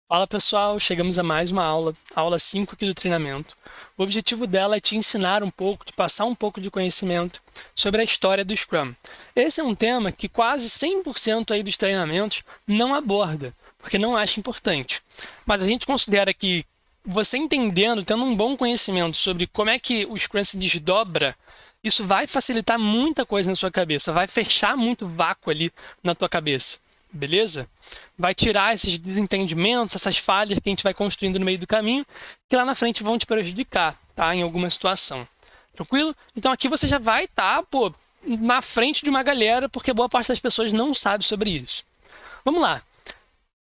Fala pessoal, chegamos a mais uma aula, a aula 5 aqui do treinamento. O objetivo dela é te ensinar um pouco, te passar um pouco de conhecimento sobre a história do Scrum. Esse é um tema que quase 100% aí dos treinamentos não aborda, porque não acha importante. Mas a gente considera que você entendendo, tendo um bom conhecimento sobre como é que o Scrum se desdobra, isso vai facilitar muita coisa na sua cabeça, vai fechar muito vácuo ali na tua cabeça. Beleza? Vai tirar esses desentendimentos, essas falhas que a gente vai construindo no meio do caminho, que lá na frente vão te prejudicar, tá? Em alguma situação. Tranquilo? Então aqui você já vai estar, na frente de uma galera, porque boa parte das pessoas não sabe sobre isso. Vamos lá.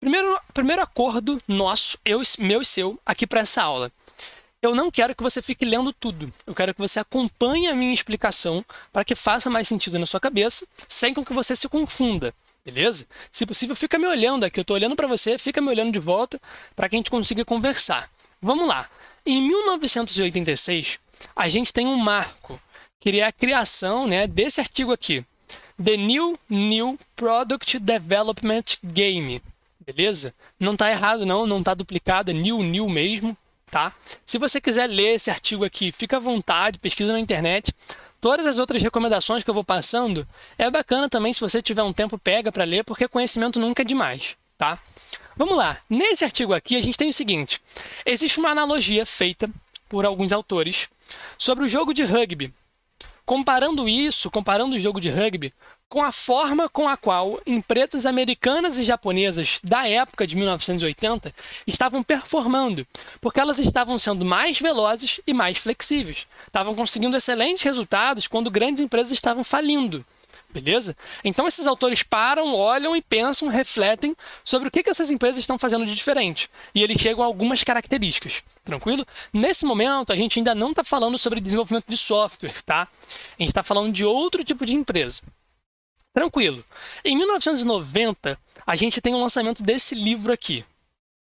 Primeiro acordo nosso, meu e seu, aqui para essa aula. Eu não quero que você fique lendo tudo. Eu quero que você acompanhe a minha explicação para que faça mais sentido na sua cabeça, sem com que você se confunda. Beleza? Se possível, fica me olhando aqui. Eu estou olhando para você, fica me olhando de volta para que a gente consiga conversar. Vamos lá. Em 1986, a gente tem um marco, que é a criação, né, desse artigo aqui. The New Product Development Game. Beleza? Não está errado não está duplicado, é new mesmo. Tá? Se você quiser ler esse artigo aqui, fica à vontade, pesquisa na internet. Todas as outras recomendações que eu vou passando, é bacana também se você tiver um tempo, pega para ler, porque conhecimento nunca é demais, tá? Vamos lá. Nesse artigo aqui, a gente tem o seguinte. Existe uma analogia feita por alguns autores sobre o jogo de rugby. Comparando o jogo de rugby com a forma com a qual empresas americanas e japonesas da época de 1980 estavam performando, porque elas estavam sendo mais velozes e mais flexíveis. Estavam conseguindo excelentes resultados quando grandes empresas estavam falindo. Beleza? Então esses autores param, olham e pensam, refletem sobre o que essas empresas estão fazendo de diferente. E eles chegam a algumas características. Tranquilo? Nesse momento, a gente ainda não está falando sobre desenvolvimento de software, tá? A gente está falando de outro tipo de empresa. Tranquilo. Em 1990, a gente tem o lançamento desse livro aqui.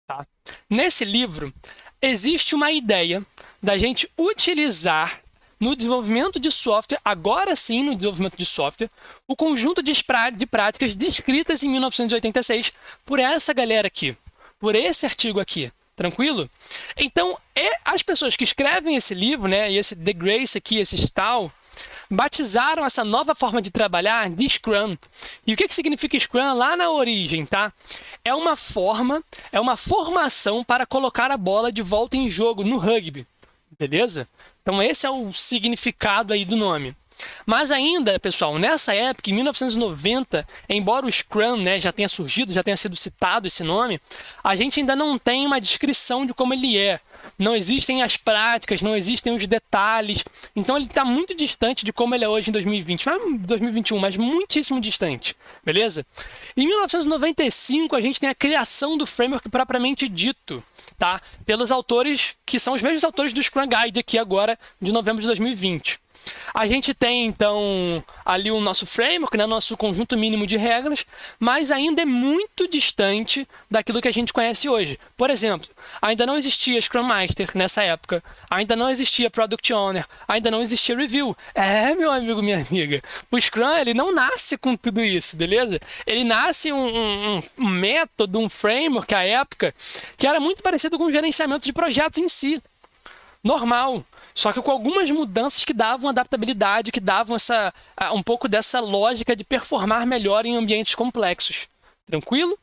Tá? Nesse livro, existe uma ideia da gente utilizar no desenvolvimento de software, agora sim no desenvolvimento de software, o conjunto de práticas descritas em 1986 por essa galera aqui, por esse artigo aqui. Tranquilo? Então, as pessoas que escrevem esse livro, né, e esse The Grace aqui, esse tal, batizaram essa nova forma de trabalhar de Scrum. E o que significa Scrum lá na origem, tá? É uma formação para colocar a bola de volta em jogo no rugby. Beleza? Então esse é o significado aí do nome. Mas ainda, pessoal, nessa época, em 1990, embora o Scrum, né, já tenha surgido, já tenha sido citado esse nome, a gente ainda não tem uma descrição de como ele é. Não existem as práticas, não existem os detalhes. Então ele está muito distante de como ele é hoje em 2020, 2021, mas muitíssimo distante. Beleza? Em 1995, a gente tem a criação do framework propriamente dito, tá? Pelos autores que são os mesmos autores do Scrum Guide aqui agora, de novembro de 2020. A gente tem, então, ali o nosso framework, né, nosso conjunto mínimo de regras, mas ainda é muito distante daquilo que a gente conhece hoje. Por exemplo, ainda não existia Scrum Master nessa época, ainda não existia Product Owner, ainda não existia Review. Meu amigo, minha amiga, o Scrum ele não nasce com tudo isso, beleza? Ele nasce um método, um framework à época, que era muito parecido com o gerenciamento de projetos em si. Normal. Só que com algumas mudanças que davam adaptabilidade, que davam um pouco dessa lógica de performar melhor em ambientes complexos. Tranquilo?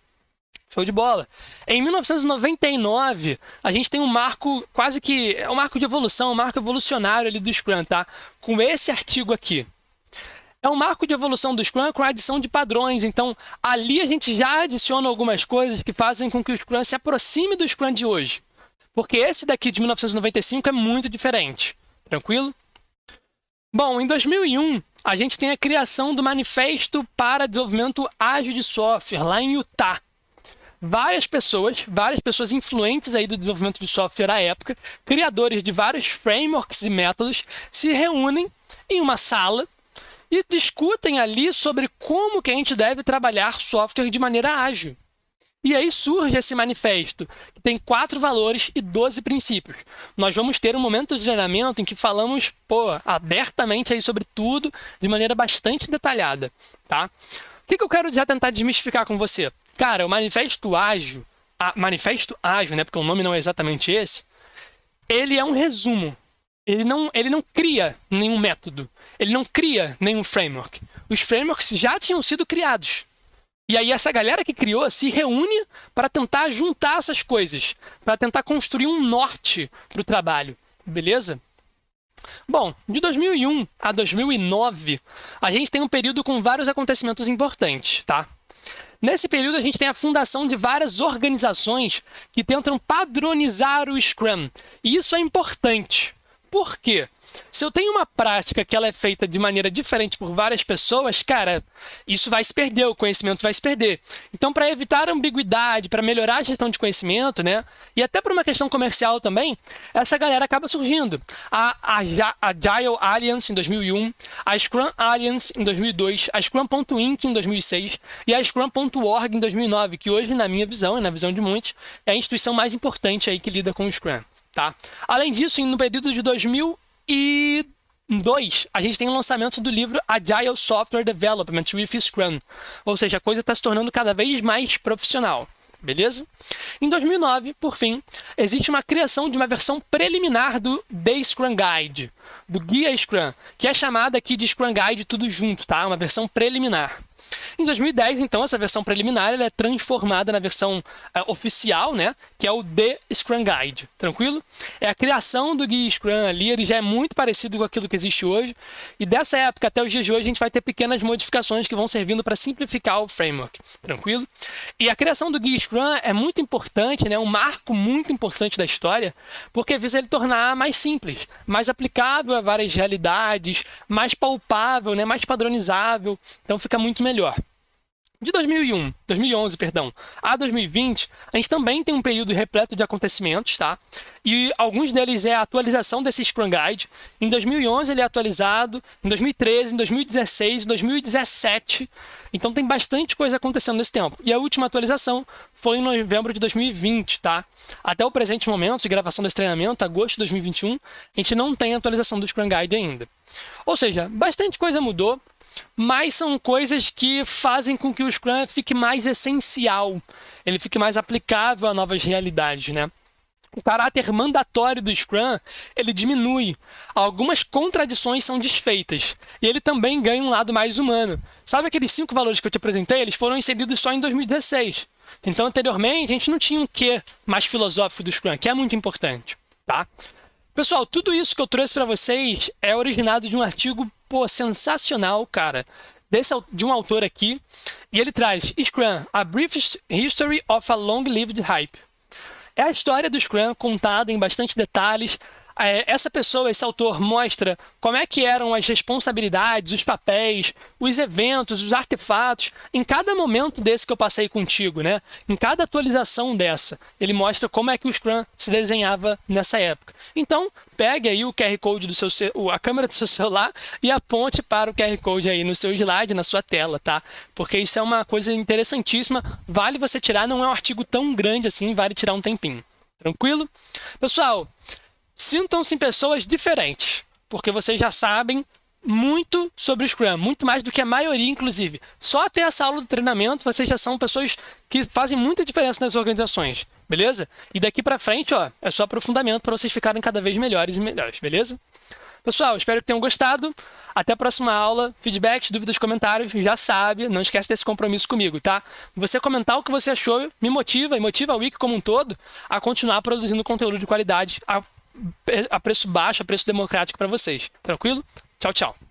Show de bola. Em 1999, a gente tem um marco quase que... É um marco de evolução, um marco evolucionário ali do Scrum, tá? Com esse artigo aqui. É um marco de evolução do Scrum com a adição de padrões. Então, ali a gente já adiciona algumas coisas que fazem com que o Scrum se aproxime do Scrum de hoje. Porque esse daqui de 1995 é muito diferente. Tranquilo? Bom, em 2001, a gente tem a criação do Manifesto para Desenvolvimento Ágil de Software, lá em Utah. Várias pessoas influentes aí do desenvolvimento de software à época, criadores de vários frameworks e métodos, se reúnem em uma sala e discutem ali sobre como que a gente deve trabalhar software de maneira ágil. E aí surge esse manifesto, que tem 4 valores e 12 princípios. Nós vamos ter um momento de treinamento em que falamos, abertamente aí sobre tudo, de maneira bastante detalhada, tá? O que eu quero já tentar desmistificar com você? Cara, o manifesto ágil Manifesto Ágil, né, porque o nome não é exatamente esse, ele é um resumo. Ele não cria nenhum método. Ele não cria nenhum framework. Os frameworks já tinham sido criados. E aí essa galera que criou se reúne para tentar juntar essas coisas, para tentar construir um norte para o trabalho. Beleza? Bom, de 2001 a 2009, a gente tem um período com vários acontecimentos importantes, tá? Nesse período, a gente tem a fundação de várias organizações que tentam padronizar o Scrum. E isso é importante. Por quê? Se eu tenho uma prática que ela é feita de maneira diferente por várias pessoas, cara, isso vai se perder, o conhecimento vai se perder. Então, para evitar ambiguidade, para melhorar a gestão de conhecimento, né, e até por uma questão comercial também, essa galera acaba surgindo. A Agile Alliance em 2001, a Scrum Alliance em 2002, a Scrum.inc em 2006 e a Scrum.org em 2009, que hoje, na minha visão e na visão de muitos, é a instituição mais importante aí que lida com o Scrum. Tá? Além disso, no período de 2002, a gente tem o lançamento do livro Agile Software Development with Scrum. Ou seja, a coisa está se tornando cada vez mais profissional. Beleza? Em 2009, por fim, existe uma criação de uma versão preliminar do The Scrum Guide, do Guia Scrum, que é chamada aqui de Scrum Guide tudo junto, tá? Uma versão preliminar. Em 2010, então, essa versão preliminar ela é transformada na versão oficial, né? Que é o The Scrum Guide. Tranquilo? É a criação do Guia Scrum ali, ele já é muito parecido com aquilo que existe hoje. E dessa época até os dias de hoje, a gente vai ter pequenas modificações que vão servindo para simplificar o framework. Tranquilo? E a criação do Guia Scrum é muito importante, né? Um marco muito importante da história, porque visa ele tornar mais simples, mais aplicável a várias realidades, mais palpável, né? Mais padronizável. Então fica muito melhor. De 2011, a 2020, a gente também tem um período repleto de acontecimentos, tá? E alguns deles é a atualização desse Scrum Guide. Em 2011 ele é atualizado, em 2013, em 2016, em 2017. Então tem bastante coisa acontecendo nesse tempo. E a última atualização foi em novembro de 2020, tá? Até o presente momento de gravação desse treinamento, agosto de 2021, a gente não tem atualização do Scrum Guide ainda. Ou seja, bastante coisa mudou. Mas são coisas que fazem com que o Scrum fique mais essencial, ele fique mais aplicável a novas realidades, né? O caráter mandatório do Scrum, ele diminui. Algumas contradições são desfeitas. E ele também ganha um lado mais humano. Sabe aqueles 5 valores que eu te apresentei? Eles foram inseridos só em 2016. Então, anteriormente, a gente não tinha um quê mais filosófico do Scrum, que é muito importante, tá? Pessoal, tudo isso que eu trouxe para vocês é originado de um artigo, sensacional, cara, de um autor aqui, e ele traz Scrum, A Brief History of a Long-Lived Hype. É a história do Scrum contada em bastante detalhes. Essa pessoa, esse autor, mostra como é que eram as responsabilidades, os papéis, os eventos, os artefatos, em cada momento desse que eu passei contigo, né? Em cada atualização dessa, ele mostra como é que o Scrum se desenhava nessa época. Então, pegue aí o QR Code a câmera do seu celular e aponte para o QR Code aí no seu slide, na sua tela, tá? Porque isso é uma coisa interessantíssima, vale você tirar, não é um artigo tão grande assim, vale tirar um tempinho. Tranquilo? Pessoal, sintam-se pessoas diferentes, porque vocês já sabem muito sobre o Scrum, muito mais do que a maioria, inclusive. Só até essa aula do treinamento, vocês já são pessoas que fazem muita diferença nas organizações, beleza? E daqui pra frente, é só aprofundamento para vocês ficarem cada vez melhores e melhores, beleza? Pessoal, espero que tenham gostado. Até a próxima aula. Feedbacks, dúvidas, comentários, já sabe. Não esquece desse compromisso comigo, tá? Você comentar o que você achou me motiva e motiva a Wiki como um todo a continuar produzindo conteúdo de qualidade a preço baixo, a preço democrático para vocês. Tranquilo? Tchau, tchau.